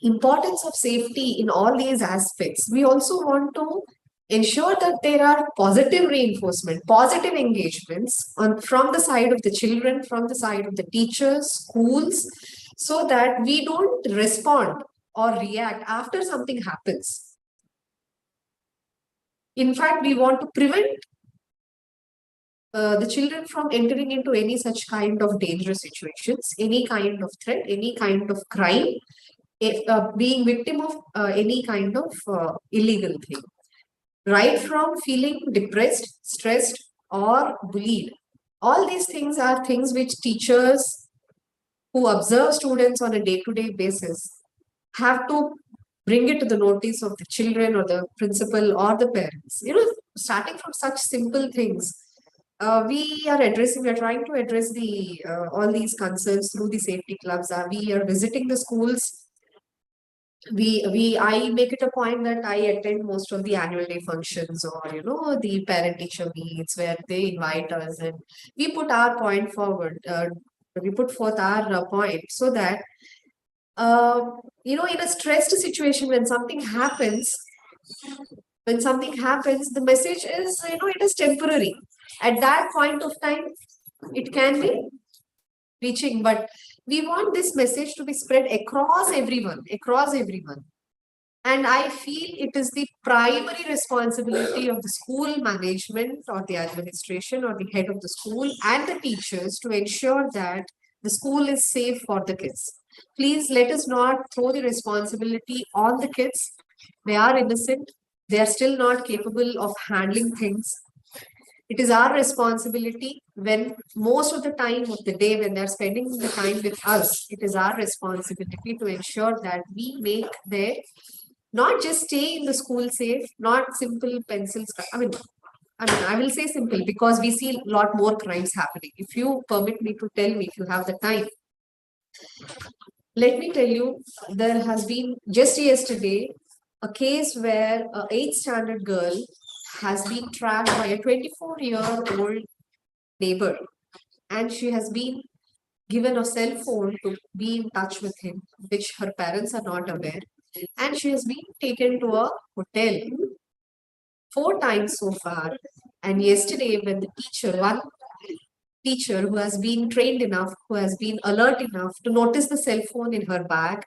importance of safety in all these aspects, we also want to ensure that there are positive reinforcement, positive engagements from the side of the children, from the side of the teachers, schools, so that we don't respond or react after something happens. In fact, we want to prevent the children from entering into any such kind of dangerous situations, any kind of threat, any kind of crime, being victim of any kind of illegal thing. Right from feeling depressed, stressed, or bullied. All these things are things which teachers who observe students on a day-to-day basis have to bring it to the notice of the children or the principal or the parents. Starting from such simple things, we are trying to address all these concerns through the safety clubs. We are visiting the schools. I make it a point that I attend most of the annual day functions, or the parent teacher meets, where they invite us and we put our point forward. We put forth our point, so that in a stressed situation, when something happens, the message is, it is temporary. At that point of time, it can be reaching, but we want this message to be spread across everyone. And I feel it is the primary responsibility of the school management or the administration or the head of the school and the teachers to ensure that the school is safe for the kids. Please let us not throw the responsibility on the kids. They are innocent. They are still not capable of handling things. It is our responsibility, when most of the time of the day, when they're spending the time with us, it is our responsibility to ensure that we make their Not just stay in the school safe, not simple pencils. I will say simple because we see a lot more crimes happening. If you permit me to tell me, if you have the time, let me tell you, there has been just yesterday a case where a 8th standard girl has been tracked by a 24-year-old neighbor, and she has been given a cell phone to be in touch with him, which her parents are not aware. And she has been taken to a hotel 4 times so far. And yesterday, when the one teacher who has been trained enough, who has been alert enough to notice the cell phone in her bag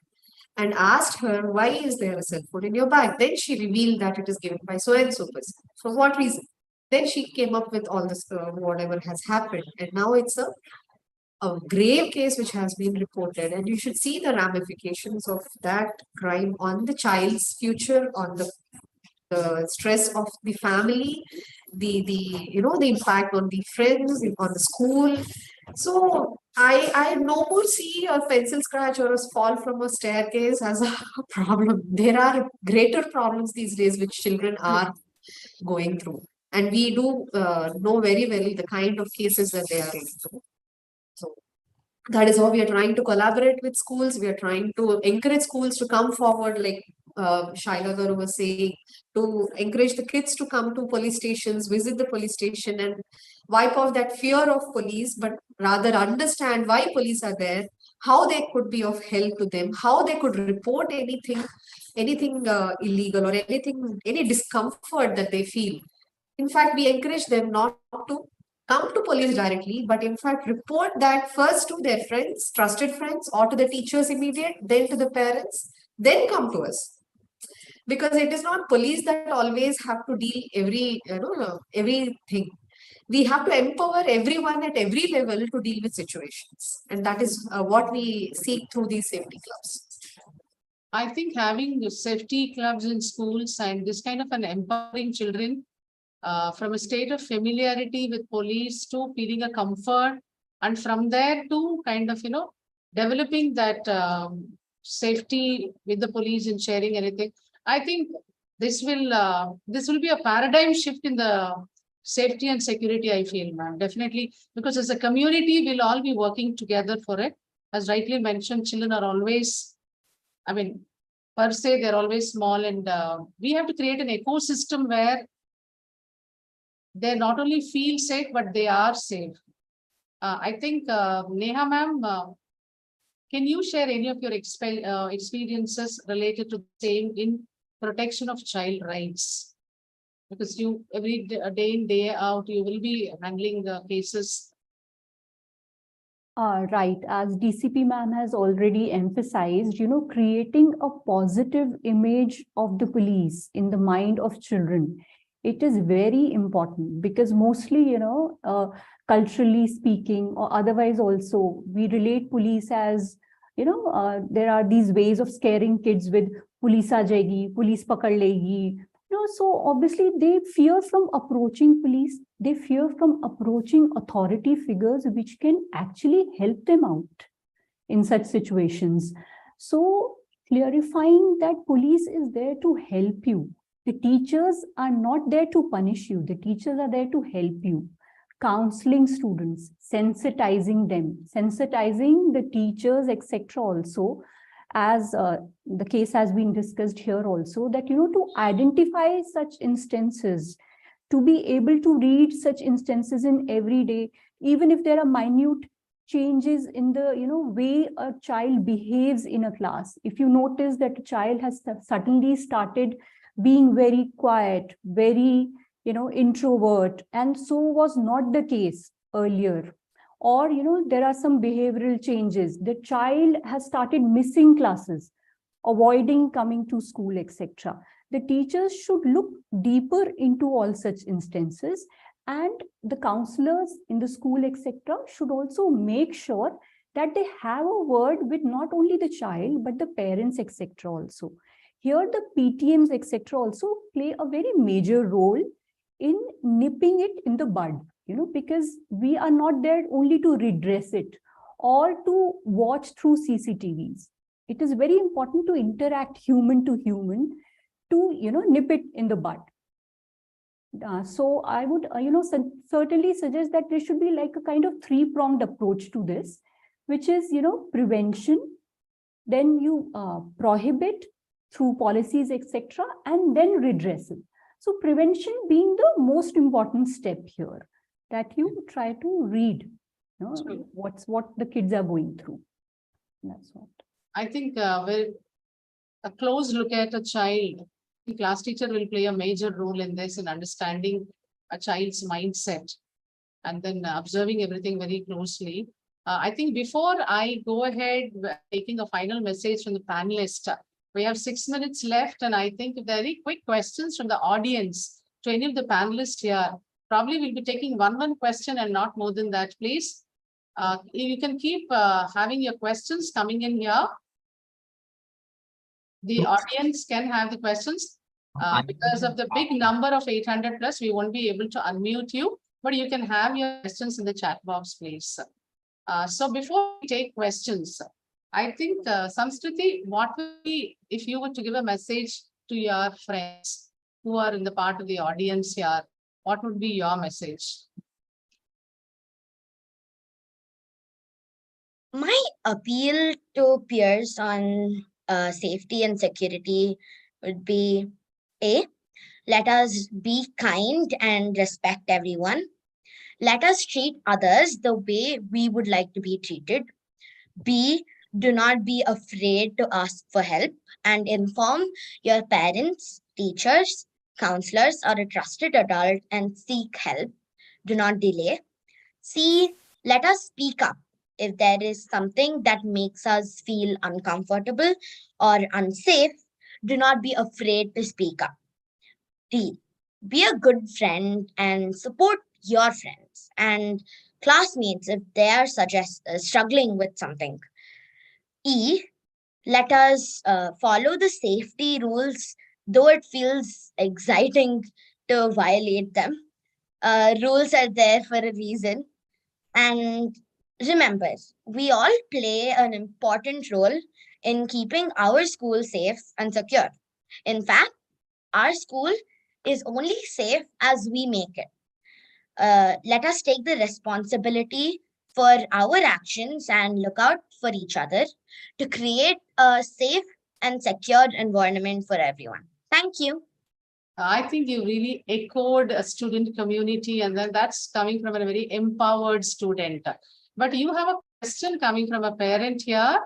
and asked her, why is there a cell phone in your bag? Then she revealed that it is given by so and so person. For what reason? Then she came up with all this, whatever has happened. And now it's a grave case which has been reported, and you should see the ramifications of that crime on the child's future, on the stress of the family, the impact on the friends, on the school. So I no more see a pencil scratch or a fall from a staircase as a problem. There are greater problems these days which children are going through, and we do know very well the kind of cases that they are into. So that is how we are trying to collaborate with schools. We are trying to encourage schools to come forward, like Shaila Garu was saying, to encourage the kids to come to police stations, visit the police station, and wipe off that fear of police, but rather understand why police are there, how they could be of help to them, how they could report anything illegal or any discomfort that they feel. In fact, we encourage them not to come to police directly, but in fact report that first to their friends, trusted friends, or to the teachers immediate, then to the parents, then come to us. Because it is not police that always have to deal everything. We have to empower everyone at every level to deal with situations. And that is what we seek through these safety clubs. I think having the safety clubs in schools and this kind of an empowering children from a state of familiarity with police to feeling a comfort, and from there to kind of, developing that safety with the police and sharing anything. I think this will be a paradigm shift in the safety and security, I feel, ma'am, definitely, because as a community, we'll all be working together for it. As rightly mentioned, children are always, per se, they're always small, and we have to create an ecosystem where they not only feel safe, but they are safe. I think, Neha ma'am, can you share any of your experiences related to the same in protection of child rights? Because you, every day in, day out, you will be handling the cases. Right, as DCP ma'am has already emphasized, creating a positive image of the police in the mind of children. It is very important because mostly, culturally speaking or otherwise also, we relate police as, there are these ways of scaring kids with police aa jayegi, police pakad legi. So obviously they fear from approaching police. They fear from approaching authority figures which can actually help them out in such situations. So clarifying that police is there to help you. The teachers are not there to punish you. The teachers are there to help you. Counseling students, sensitizing them, sensitizing the teachers, etc. also, as the case has been discussed here also, that, to identify such instances, to be able to read such instances in every day, even if there are minute changes in the, way a child behaves in a class. If you notice that a child has suddenly started being very quiet, very, introvert, and so was not the case earlier. Or, there are some behavioral changes. The child has started missing classes, avoiding coming to school, etc. The teachers should look deeper into all such instances, and the counselors in the school, etc., should also make sure that they have a word with not only the child, but the parents, etc. also. Here, the PTMs, etc., also play a very major role in nipping it in the bud. Because we are not there only to redress it or to watch through CCTVs. It is very important to interact human to human to, nip it in the bud. So I would, certainly suggest that there should be like a kind of three-pronged approach to this, which is, prevention, then you prohibit through policies, etc., and then redressal. So prevention being the most important step here, that you try to read, what the kids are going through. That's what. I think a close look at a child, the class teacher will play a major role in this, in understanding a child's mindset and then observing everything very closely. I think before I go ahead taking a final message from the panelist, we have 6 minutes left, and I think very quick questions from the audience to any of the panelists here. Probably we'll be taking one question and not more than that, please. You can keep having your questions coming in here. The audience can have the questions. Because of the big number of 800 plus, we won't be able to unmute you, but you can have your questions in the chat box, please. So before we take questions, I think, Samskriti, what will be, if you were to give a message to your friends who are in the part of the audience here, what would be your message? My appeal to peers on safety and security would be A, let us be kind and respect everyone. Let us treat others the way we would like to be treated. B, do not be afraid to ask for help and inform your parents, teachers, counselors, or a trusted adult and seek help. Do not delay. C, let us speak up if there is something that makes us feel uncomfortable or unsafe. Do not be afraid to speak up. D, be a good friend and support your friends and classmates if they are struggling with something. E, let us follow the safety rules, though it feels exciting to violate them. Rules are there for a reason. And remember, we all play an important role in keeping our school safe and secure. In fact, our school is only safe as we make it. Let us take the responsibility for our actions and look out for each other to create a safe and secure environment for everyone. Thank you. I think you really echoed a student community, and then that's coming from a very empowered student. But you have a question coming from a parent here.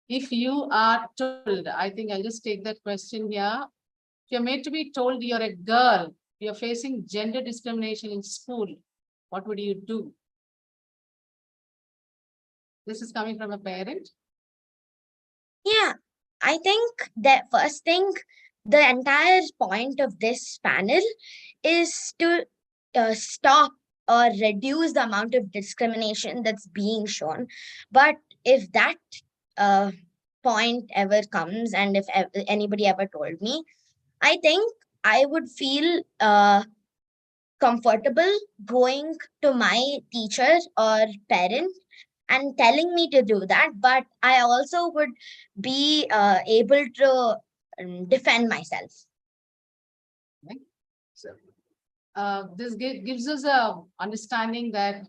If you are told, I think I'll just take that question here. If you're made to be told you're a girl, you're facing gender discrimination in school, what would you do? This is coming from a parent. Yeah, I think that first thing, the entire point of this panel is to stop or reduce the amount of discrimination that's being shown. But if that point ever comes, and if anybody ever told me, I think I would feel comfortable going to my teacher or parent and telling me to do that, but I also would be able to defend myself. Okay. So, this gives us a understanding that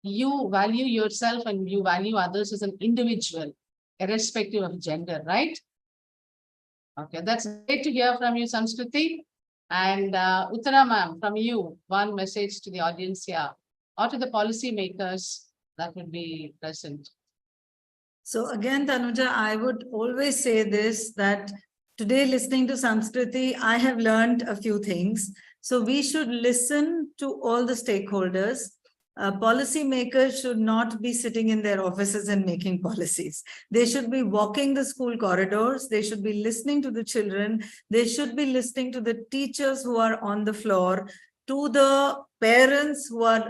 you value yourself and you value others as an individual, irrespective of gender, right? Okay, that's great to hear from you, Samskriti. And Uttara ma'am, from you, one message to the audience here, or to the policy makers that would be present. So again, Tanuja, I would always say this, that today listening to Samskriti, I have learned a few things. So we should listen to all the stakeholders. Policy makers should not be sitting in their offices and making policies. They should be walking the school corridors. They should be listening to the children. They should be listening to the teachers who are on the floor, to the parents who are,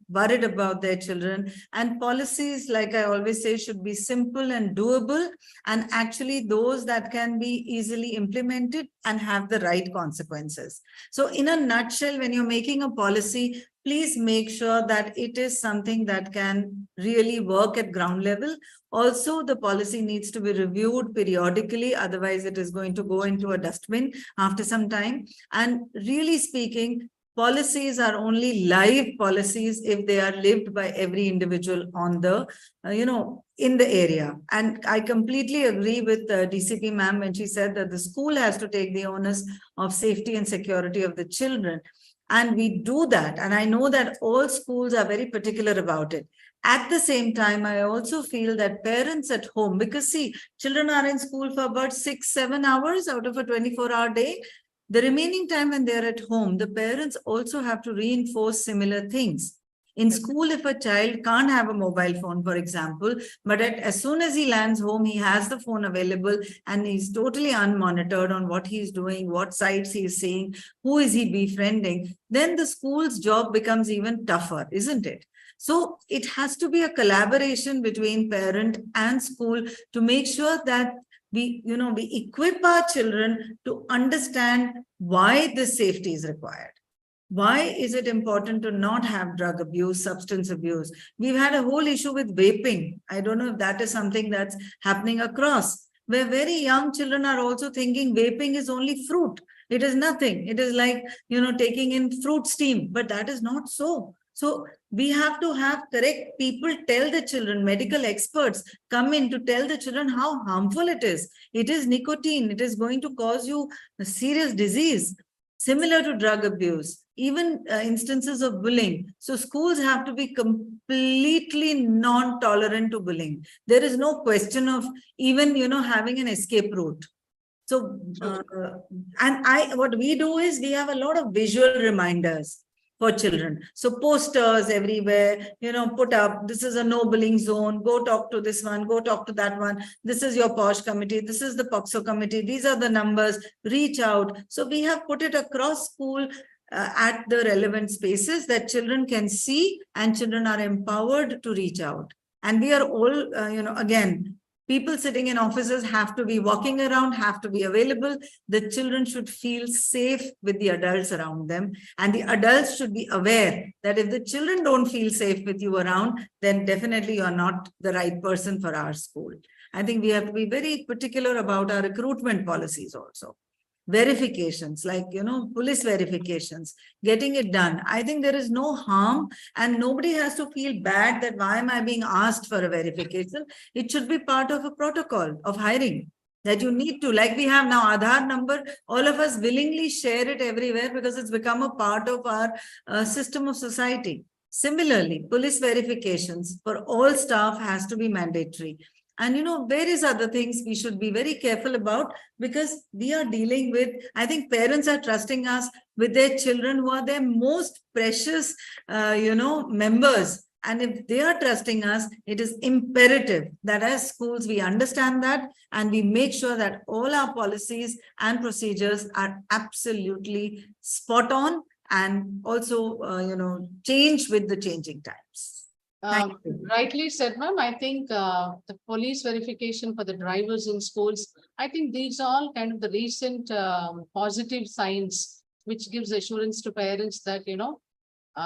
worried about their children, and policies, like I always say, should be simple and doable, and actually those that can be easily implemented and have the right consequences. So in a nutshell, when you're making a policy, please make sure that it is something that can really work at ground level. Also, the policy needs to be reviewed periodically, otherwise it is going to go into a dustbin after some time. And really speaking, policies are only live policies if they are lived by every individual on the, in the area. And I completely agree with DCP ma'am when she said that the school has to take the onus of safety and security of the children. And we do that. And I know that all schools are very particular about it. At the same time, I also feel that parents at home, because see, children are in school for about 6-7 hours out of a 24-hour day. The remaining time when they're at home, the parents also have to reinforce similar things. In school, if a child can't have a mobile phone, for example, but as soon as he lands home, he has the phone available and he's totally unmonitored on what he's doing, what sites he's seeing, who is he befriending, then the school's job becomes even tougher, isn't it? So it has to be a collaboration between parent and school to make sure that we equip our children to understand why this safety is required. Why is it important to not have drug abuse, substance abuse? We've had a whole issue with vaping. I don't know if that is something that's happening across, where very young children are also thinking vaping is only fruit. It is nothing. It is like, taking in fruit steam, but that is not so. So we have to have correct people tell the children, medical experts come in to tell the children how harmful it is. It is nicotine. It is going to cause you a serious disease, similar to drug abuse, even instances of bullying. So schools have to be completely non-tolerant to bullying. There is no question of even, having an escape route. So, what we do is we have a lot of visual reminders for children. So posters everywhere, put up, this is a no bullying zone, go talk to this one, go talk to that one. This is your POSH committee. This is the POXO committee. These are the numbers, reach out. So we have put it across school at the relevant spaces that children can see, and children are empowered to reach out. And we are all, again, people sitting in offices have to be walking around, have to be available. The children should feel safe with the adults around them. And the adults should be aware that if the children don't feel safe with you around, then definitely you're not the right person for our school. I think we have to be very particular about our recruitment policies also. Verifications, like, police verifications, getting it done. I think there is no harm, and nobody has to feel bad that why am I being asked for a verification? It should be part of a protocol of hiring that you need to, like we have now Aadhaar number, all of us willingly share it everywhere because it's become a part of our system of society. Similarly, police verifications for all staff has to be mandatory. And various other things we should be very careful about, because we are dealing with, I think parents are trusting us with their children who are their most precious, members. And if they are trusting us, it is imperative that as schools, we understand that and we make sure that all our policies and procedures are absolutely spot on and also, change with the changing times. Rightly said, ma'am. I think the police verification for the drivers in schools, I think these are all kind of the recent positive signs, which gives assurance to parents that,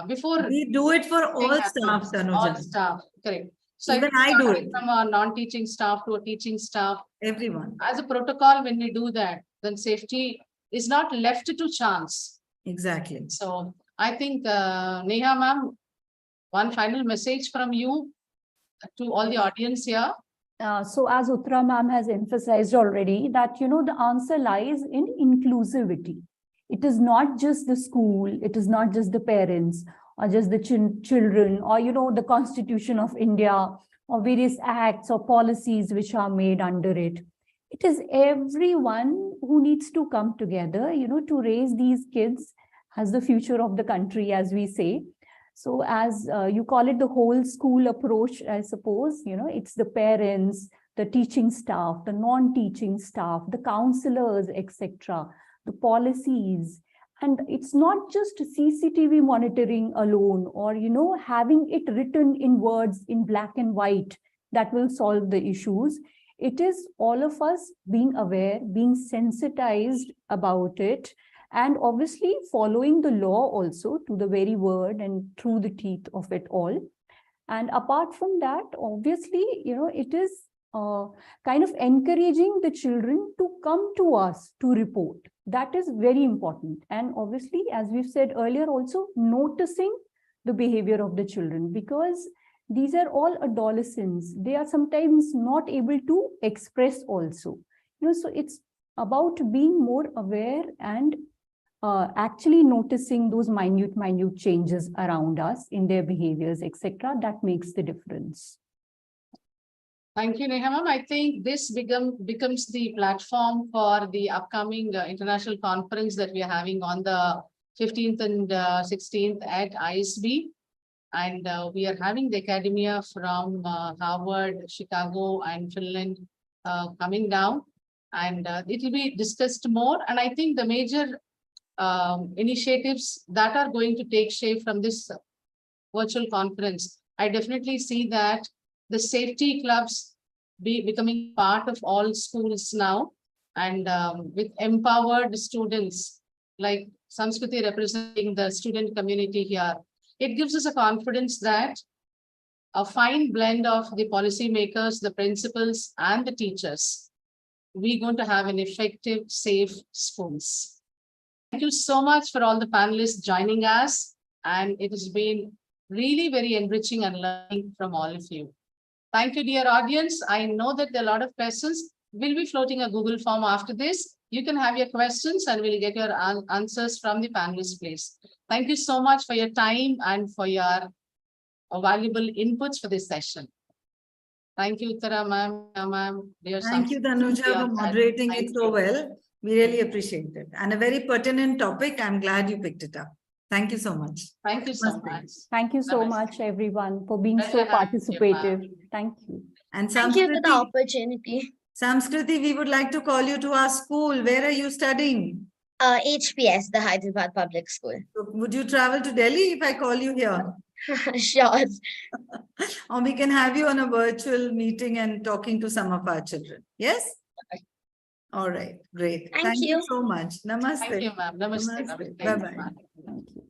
before we do it for all staff, Tanuja. All staff, correct. So even I do it from a non-teaching staff to a teaching staff. Everyone. As a protocol, when we do that, then safety is not left to chance. Exactly. So I think Neha ma'am, one final message from you to all the audience here. So as Uttara ma'am has emphasized already, that, the answer lies in inclusivity. It is not just the school, it is not just the parents or just the children or, the Constitution of India or various acts or policies which are made under it. It is everyone who needs to come together, to raise these kids as the future of the country, as we say. So as you call it, the whole school approach, I suppose, it's the parents, the teaching staff, the non-teaching staff, the counselors, etc., the policies, And it's not just CCTV monitoring alone, or, having it written in words in black and white that will solve the issues. It is all of us being aware, being sensitized about it, and obviously following the law also to the very word and through the teeth of it all. And apart from that, obviously, it is kind of encouraging the children to come to us to report. That is very important. And obviously, as we've said earlier, also noticing the behavior of the children, because these are all adolescents. They are sometimes not able to express also. So it's about being more aware and actually noticing those minute changes around us in their behaviors, etc. That makes the difference. Thank you, Neha ma'am. I think this becomes the platform for the upcoming international conference that we are having on the 15th and 16th at ISB. And we are having the academia from Harvard, Chicago, and Finland coming down. And it will be discussed more. And I think the major initiatives that are going to take shape from this virtual conference, I definitely see that the safety clubs becoming part of all schools now, and with empowered students like Samskriti representing the student community here, it gives us a confidence that a fine blend of the policymakers, the principals, and the teachers, we're going to have an effective, safe schools. Thank you so much for all the panelists joining us, and it has been really very enriching and learning from all of you. Thank you, dear audience. I know that there are a lot of questions. We'll be floating a Google form after this. You can have your questions and we'll get your answers from the panelists, please. Thank you so much for your time and for your valuable inputs for this session. Thank you, Uttara ma'am. Thank you, Tanuja, for moderating it so well. We really appreciate it. And a very pertinent topic. I'm glad you picked it up. Thank you so much. Thank you so much. Thank you so much, everyone, for being so participative. Thank you. And Thank you for the opportunity. Samskriti, we would like to call you to our school. Where are you studying? HPS, the Hyderabad Public School. So would you travel to Delhi if I call you here? Sure. Or we can have you on a virtual meeting and talking to some of our children. Yes? All right. Great. Thank you so much. Namaste. Thank you, ma'am. Namaste. Namaste. Bye-bye. Thank you.